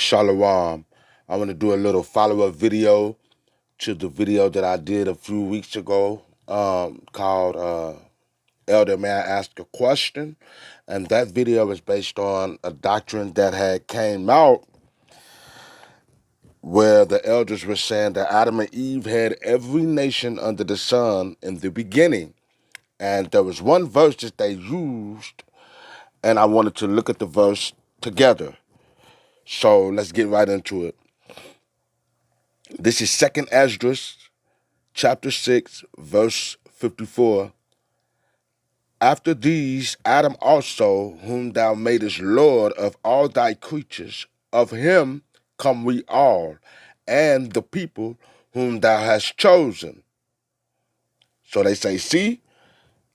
Shalom. I want to do a little follow-up video to the video that I did a few weeks ago called Elder, May I Ask a Question? And that video is based on a doctrine that had came out where the elders were saying that Adam and Eve had every nation under the sun in the beginning. And there was one verse that they used, and I wanted to look at the verse together. So let's get right into it. This is 2nd Esdras, chapter 6, verse 54. After these, Adam also, whom thou madest Lord of all thy creatures, of him come we all, and the people whom thou hast chosen. So they say, see,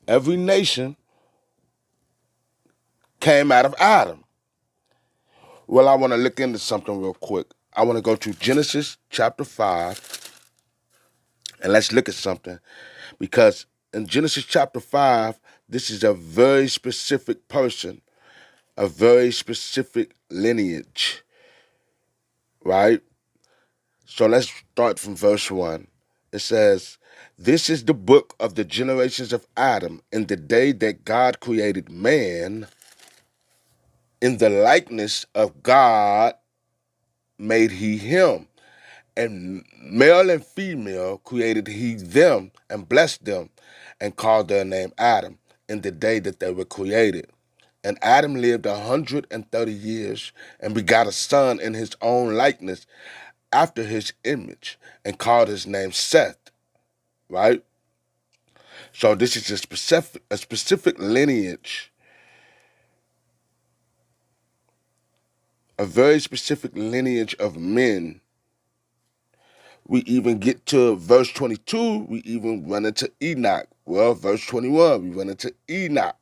every nation came out of Adam. Well, I want to look into something real quick. I want to go to Genesis chapter 5, and let's look at something. Because in Genesis chapter 5, this is a very specific person, a very specific lineage, right? So let's start from verse 1. It says, this is the book of the generations of Adam in the day that God created man. In the likeness of God made he him, and male and female created he them, and blessed them, and called their name Adam in the day that they were created. And Adam lived 130 years, and begot a son in his own likeness, after his image, and called his name Seth. Right? So this is a specific lineage, a very specific lineage of men. We even get to verse 22, we even run into Enoch. Well, verse 21, we run into Enoch.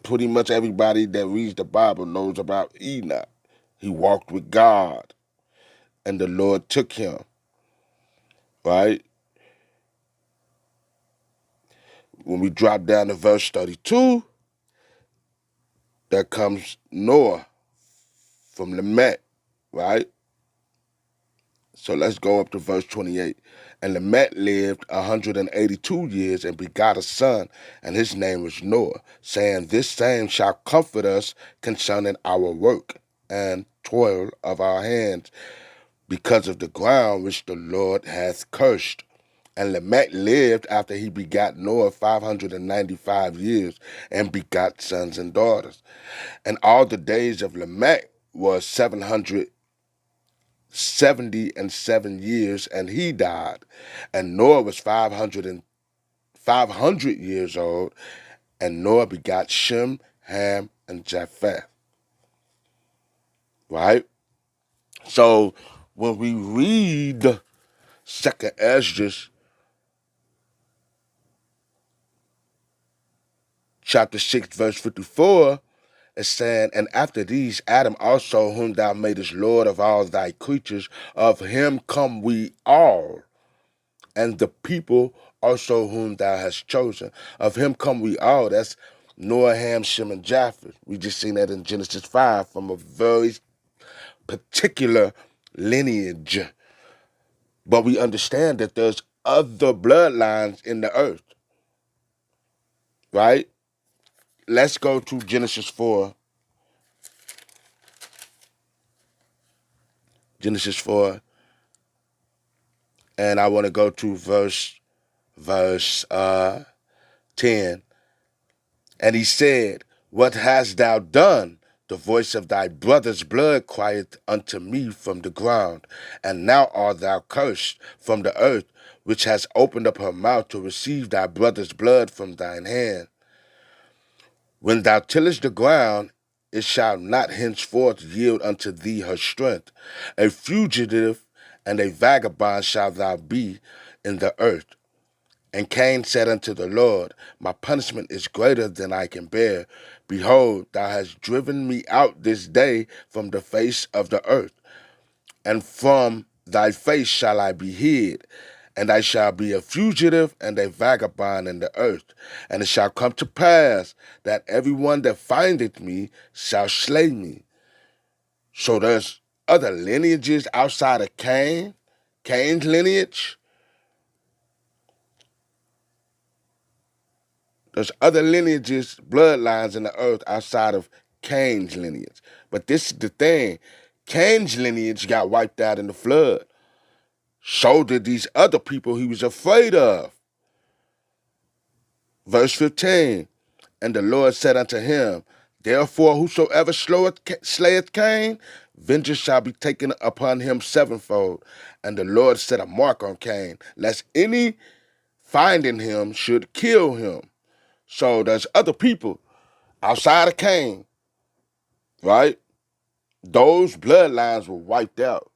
Pretty much everybody that reads the Bible knows about Enoch. He walked with God, and the Lord took him, right? When we drop down to verse 32, there comes Noah from Lamech, right? So let's go up to verse 28. And Lamech lived 182 years and begot a son, and his name was Noah, saying, this same shall comfort us concerning our work and toil of our hands, because of the ground which the Lord hath cursed. And Lamech lived after he begot Noah 595 years, and begot sons and daughters. And all the days of Lamech was 777 years, and he died. And Noah was 500 years old, and Noah begot Shem, Ham, and Japheth. Right? So when we read 2nd Esdras, chapter 6, verse 54, it's saying, and after these, Adam also, whom thou madest Lord of all thy creatures, of him come we all, and the people also whom thou hast chosen. Of him come we all. That's Noah, Ham, Shem, and Japheth. We just seen that in Genesis 5 from a very particular lineage. But we understand that there's other bloodlines in the earth, right? Let's go to Genesis 4. Genesis 4. And I want to go to verse 10. And he said, what hast thou done? The voice of thy brother's blood crieth unto me from the ground. And now art thou cursed from the earth, which has opened up her mouth to receive thy brother's blood from thine hand. When thou tillest the ground, it shall not henceforth yield unto thee her strength. A fugitive and a vagabond shalt thou be in the earth. And Cain said unto the Lord, my punishment is greater than I can bear. Behold, thou hast driven me out this day from the face of the earth, and from thy face shall I be hid, and I shall be a fugitive and a vagabond in the earth. And it shall come to pass that every one that findeth me shall slay me. So there's other lineages outside of Cain's lineage. There's other lineages, bloodlines in the earth outside of Cain's lineage. But this is the thing. Cain's lineage got wiped out in the flood. So did these other people he was afraid of. Verse 15, and the Lord said unto him, therefore whosoever slayeth Cain, vengeance shall be taken upon him sevenfold. And the Lord set a mark on Cain, lest any finding him should kill him. So there's other people outside of Cain, right? Those bloodlines were wiped out.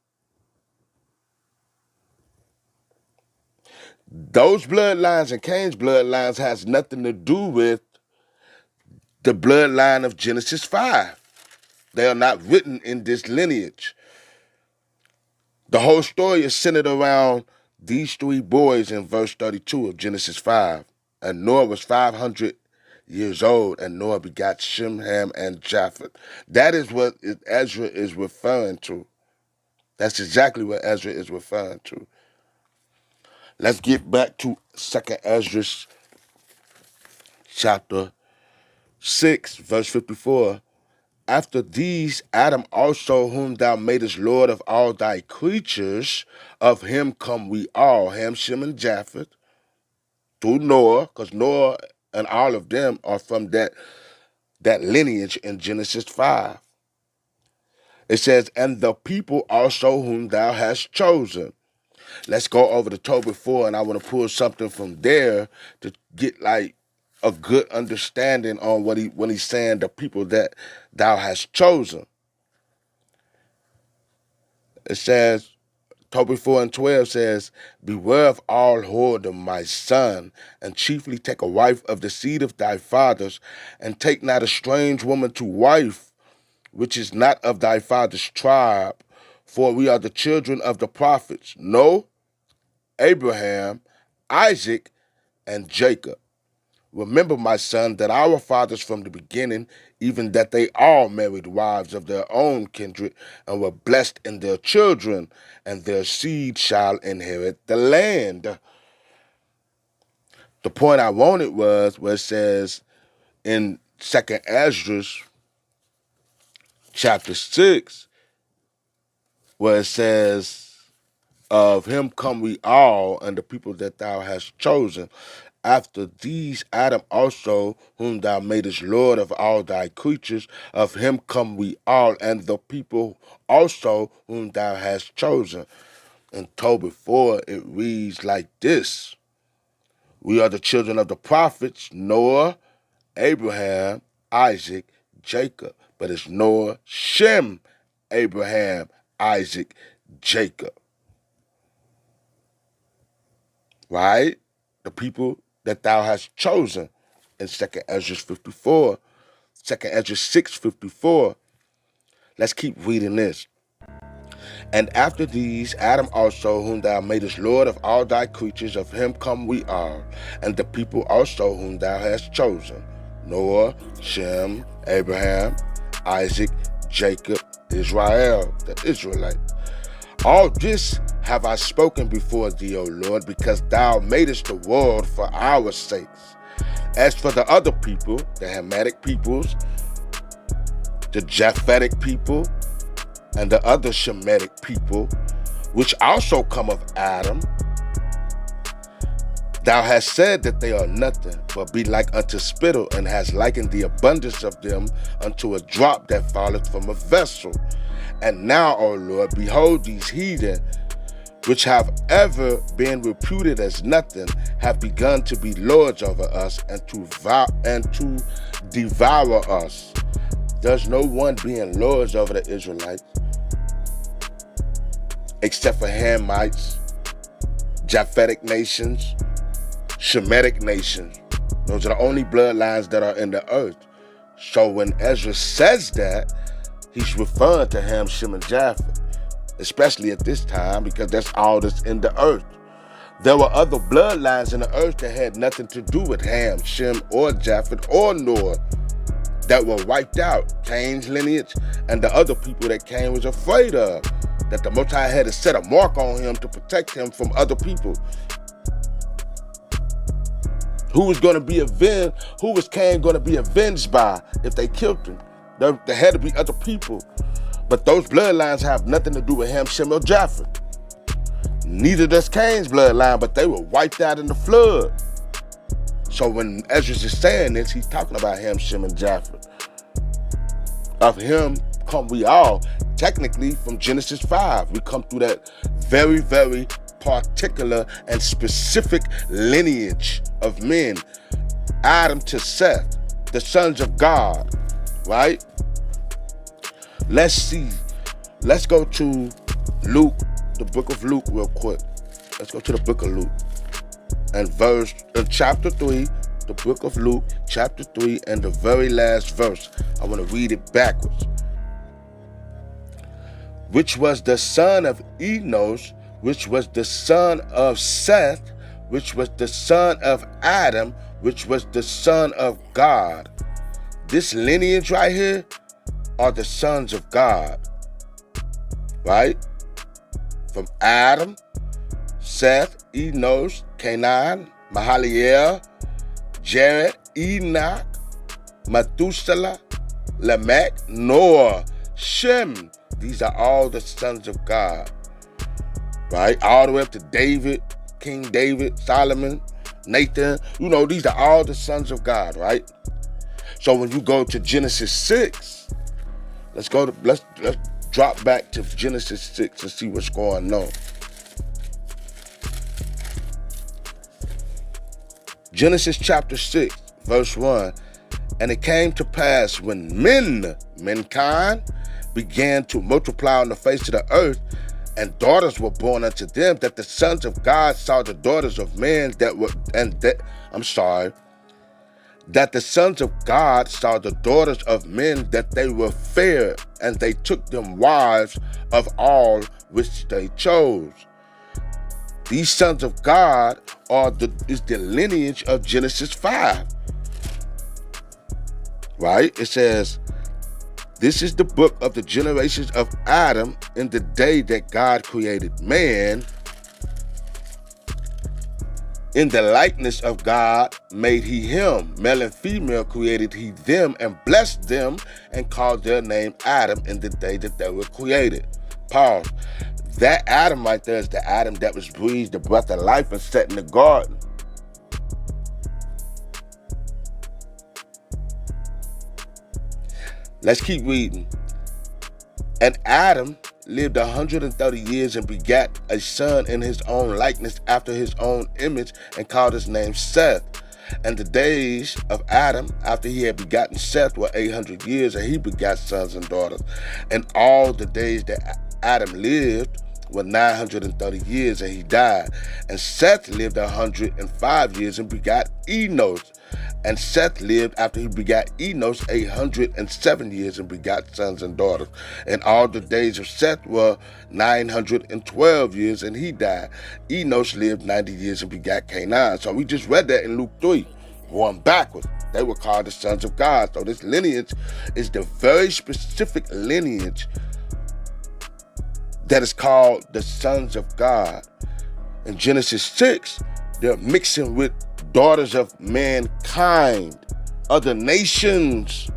Those bloodlines and Cain's bloodlines has nothing to do with the bloodline of Genesis 5. They are not written in this lineage. The whole story is centered around these three boys in verse 32 of Genesis 5. And Noah was 500 years old, and Noah begot Shem, Ham, and Japheth. That is what Ezra is referring to. That's exactly what Ezra is referring to. Let's get back to 2nd Ezra chapter 6, verse 54. After these, Adam also, whom thou madest Lord of all thy creatures, of him come we all, Ham, Shem, and Japheth, through Noah, because Noah and all of them are from that lineage in Genesis 5. It says, and the people also whom thou hast chosen. Let's go over to Tobit 4, and I want to pull something from there to get like a good understanding on when he's saying the people that thou hast chosen. It says, Tobit 4:12 says, beware of all whoredom, my son, and chiefly take a wife of the seed of thy fathers, and take not a strange woman to wife, which is not of thy father's tribe, for we are the children of the prophets, no, Abraham, Isaac, and Jacob. Remember, my son, that our fathers from the beginning, even that they all married wives of their own kindred, and were blessed in their children, and their seed shall inherit the land. The point I wanted was where it says in 2nd Ezra chapter 6, where it says, of him come we all, and the people that thou hast chosen. After these, Adam also, whom thou madest Lord of all thy creatures, of him come we all, and the people also whom thou hast chosen. In Tobit 4, it reads like this. We are the children of the prophets, Noah, Abraham, Isaac, Jacob. But it's Noah, Shem, Abraham, Isaac, Jacob. Right? The people that thou hast chosen in 2nd Ezra 54, 2nd Ezra 6:54. Let's keep reading this. And after these, Adam also, whom thou madest Lord of all thy creatures, of him come we all, and the people also whom thou hast chosen, Noah, Shem, Abraham, Isaac, Jacob, Israel, the Israelite. All this have I spoken before thee, O Lord, because thou madest the world for our sakes. As for the other people, the Hamitic peoples, the Japhetic people, and the other Shemitic people, which also come of Adam, thou hast said that they are nothing, but be like unto spittle, and hast likened the abundance of them unto a drop that falleth from a vessel. And now, O Lord, behold, these heathen, which have ever been reputed as nothing, have begun to be lords over us and to devour us. There's no one being lords over the Israelites, except for Hamites, Japhetic nations, Shemitic nations. Those are the only bloodlines that are in the earth. So when Ezra says that, he's referring to Ham, Shem, and Japheth, especially at this time, because that's all that's in the earth. There were other bloodlines in the earth that had nothing to do with Ham, Shem, or Japheth, or Noah. that were wiped out. Cain's lineage and the other people that Cain was afraid of. That the Most High had to set a mark on him to protect him from other people. Who was going to be avenged? Who was Cain going to be avenged by if they killed him? There had to be other people. But those bloodlines have nothing to do with Ham, Shem, or Japheth. Neither does Cain's bloodline, but they were wiped out in the flood. So when Esdras is saying this, he's talking about Ham, Shem, and Japheth. Of him come we all. Technically, from Genesis 5, we come through that very, very particular and specific lineage of men. Adam to Seth, the sons of God, right? Let's see. Let's go to Luke, the book of Luke real quick. Let's go to the book of Luke. And chapter 3, the book of Luke, chapter 3, and the very last verse. I want to read it backwards. Which was the son of Enos, which was the son of Seth, which was the son of Adam, which was the son of God. This lineage right here are the sons of God, right? From Adam, Seth, Enos, Canaan, Mahalalel, Jared, Enoch, Methuselah, Lamech, Noah, Shem. These are all the sons of God, right? All the way up to David, King David, Solomon, Nathan. You know, these are all the sons of God, right? So when you go to Genesis 6, let's drop back to Genesis 6 and see what's going on. Genesis chapter 6, verse 1. And it came to pass when mankind, began to multiply on the face of the earth, and daughters were born unto them, that the sons of God saw the daughters of men that the sons of God saw the daughters of men that they were fair, and they took them wives of all which they chose. These sons of God is the lineage of Genesis 5. Right? It says, this is the book of the generations of Adam in the day that God created man. In the likeness of God made he him. Male and female created he them, and blessed them, and called their name Adam in the day that they were created. Pause. That Adam right there is the Adam that was breathed the breath of life and set in the garden. Let's keep reading. And Adam lived 130 years and begat a son in his own likeness after his own image, and called his name Seth. And the days of Adam after he had begotten Seth were 800 years, and he begat sons and daughters. And all the days that Adam lived were 930 years, and he died. And Seth lived 105 years and begot Enos. And Seth lived after he begat Enos 807 years and begot sons and daughters. And all the days of Seth were 912 years, and he died. Enos lived 90 years and begat Canaan. So we just read that in Luke 3, going backwards. They were called the sons of God. So this lineage is the very specific lineage that is called the sons of God. In Genesis 6, they're mixing with daughters of mankind, other nations,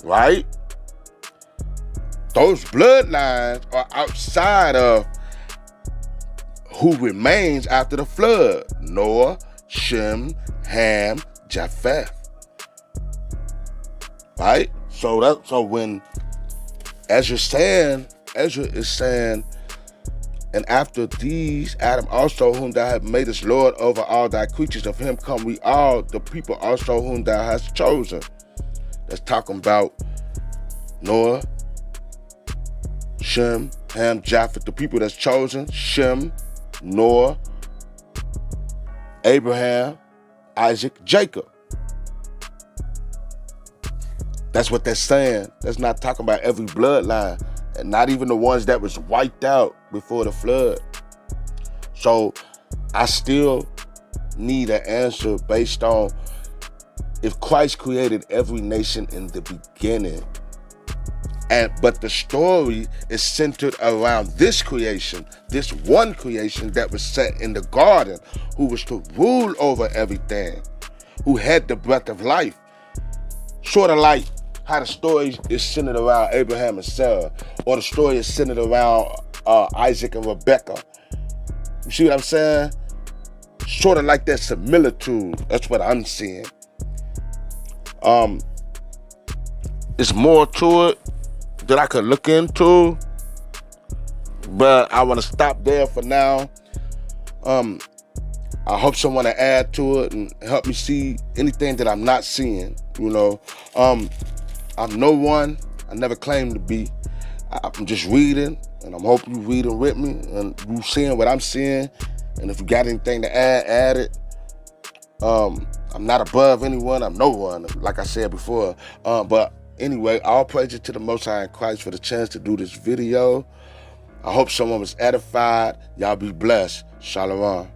right? Those bloodlines are outside of who remains after the flood. Noah, Shem, Ham, Japheth. Right? So when Ezra is saying, and after these, Adam also, whom thou hast made us Lord over all thy creatures, of him come we all, the people also whom thou hast chosen. That's talking about Noah, Shem, Ham, Japheth, the people that's chosen. Shem, Noah, Abraham, Isaac, Jacob. That's what they're saying. That's not talking about every bloodline, and not even the ones that was wiped out before the flood. So I still need an answer based on if Christ created every nation in the beginning, but the story is centered around this creation, this one creation that was set in the garden, who was to rule over everything, who had the breath of life. Sort of like how the story is centered around Abraham and Sarah, or the story is centered around Isaac and Rebecca. You see what I'm saying? Sort of like that similitude. That's what I'm seeing. There's more to it that I could look into, but I want to stop there for now. I hope someone will add to it and help me see anything that I'm not seeing. You know, I'm no one. I never claimed to be. I'm just reading, and I'm hoping you reading with me and you seeing what I'm seeing. And if you got anything to add it. I'm not above anyone. I'm no one, like I said before. But anyway, all praises to the Most High in Christ for the chance to do this video. I hope someone was edified. Y'all be blessed. Shalom.